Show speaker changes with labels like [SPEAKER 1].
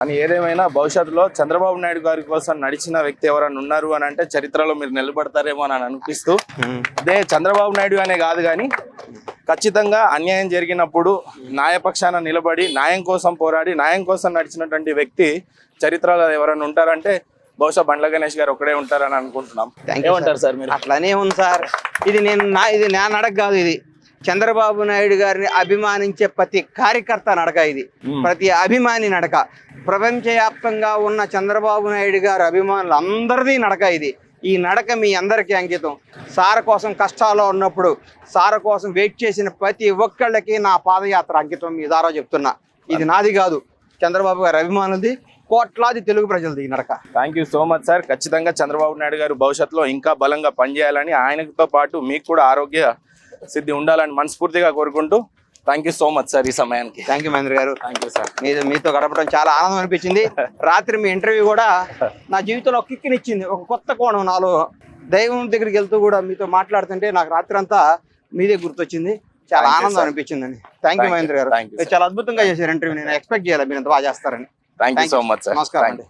[SPEAKER 1] అని ఏదేమైనా భవిష్యత్తులో చంద్రబాబు నాయుడు గారి కోసం నడిచిన వ్యక్తి ఎవరైనా ఉన్నారు అని అంటే చరిత్రలో మీరు నిలబడతారేమో అని అనిపిస్తూ, అదే చంద్రబాబు నాయుడు అనే కాదు కానీ ఖచ్చితంగా అన్యాయం జరిగినప్పుడు న్యాయపక్షాన నిలబడి న్యాయం కోసం పోరాడి న్యాయం కోసం నడిచినటువంటి వ్యక్తి చరిత్రలో ఎవరైనా ఉంటారంటే బహుశా బండ్ల గణేష్ గారు ఒకడే ఉంటారని అనుకుంటున్నాం. ఏమంటారు సార్ మీరు?
[SPEAKER 2] అట్లానే ఉంది సార్. ఇది నా నడక కాదు, ఇది చంద్రబాబు నాయుడు గారిని అభిమానించే ప్రతి కార్యకర్త నడక, ఇది ప్రతి అభిమాని నడక. ప్రపంచవ్యాప్తంగా ఉన్న చంద్రబాబు నాయుడు గారి అభిమానులు అందరిది నడక ఇది. ఈ నడక మీ అందరికీ అంకితం. సార్ కోసం కష్టాల్లో ఉన్నప్పుడు సార్ కోసం వెయిట్ చేసిన ప్రతి ఒక్కళ్ళకి నా పాదయాత్ర అంకితం మీ ద్వారా చెప్తున్నా. ఇది నాది కాదు, చంద్రబాబు గారి అభిమానులది, కోట్లాది తెలుగు ప్రజలది ఈ నడక.
[SPEAKER 1] Thank you so much sir. ఖచ్చితంగా చంద్రబాబు నాయుడు గారు భవిష్యత్తులో ఇంకా బలంగా పనిచేయాలని, ఆయనతో పాటు మీకు కూడా ఆరోగ్య సిద్ధి ఉండాలని మనస్ఫూర్తిగా కోరుకుంటూ thank you so much sir ఈ సమయానికి.
[SPEAKER 2] థ్యాంక్ యూ మహేంద్ర గారు.
[SPEAKER 1] Thank you sir.
[SPEAKER 2] మీతో గడపడం చాలా ఆనందం అనిపించింది. రాత్రి మీ ఇంటర్వ్యూ కూడా నా జీవితంలో ఒక కిక్కినిచ్చింది, ఒక కొత్త కోణం. నాలో దైవం దగ్గరికి వెళ్తూ కూడా మీతో మాట్లాడుతుంటే నాకు రాత్రి అంతా మీదే గుర్తొచ్చింది. చాలా ఆనందం అనిపించిందండి. థ్యాంక్ యూ మహేంద్ర గారు. చాలా అద్భుతంగా చేశారు ఇంటర్వ్యూ. నేను ఎక్స్పెక్ట్ చేయాలి మీరు ఎంత బాగా చేస్తారని.
[SPEAKER 1] Thank you so much sir.
[SPEAKER 2] నమస్కారం అండి.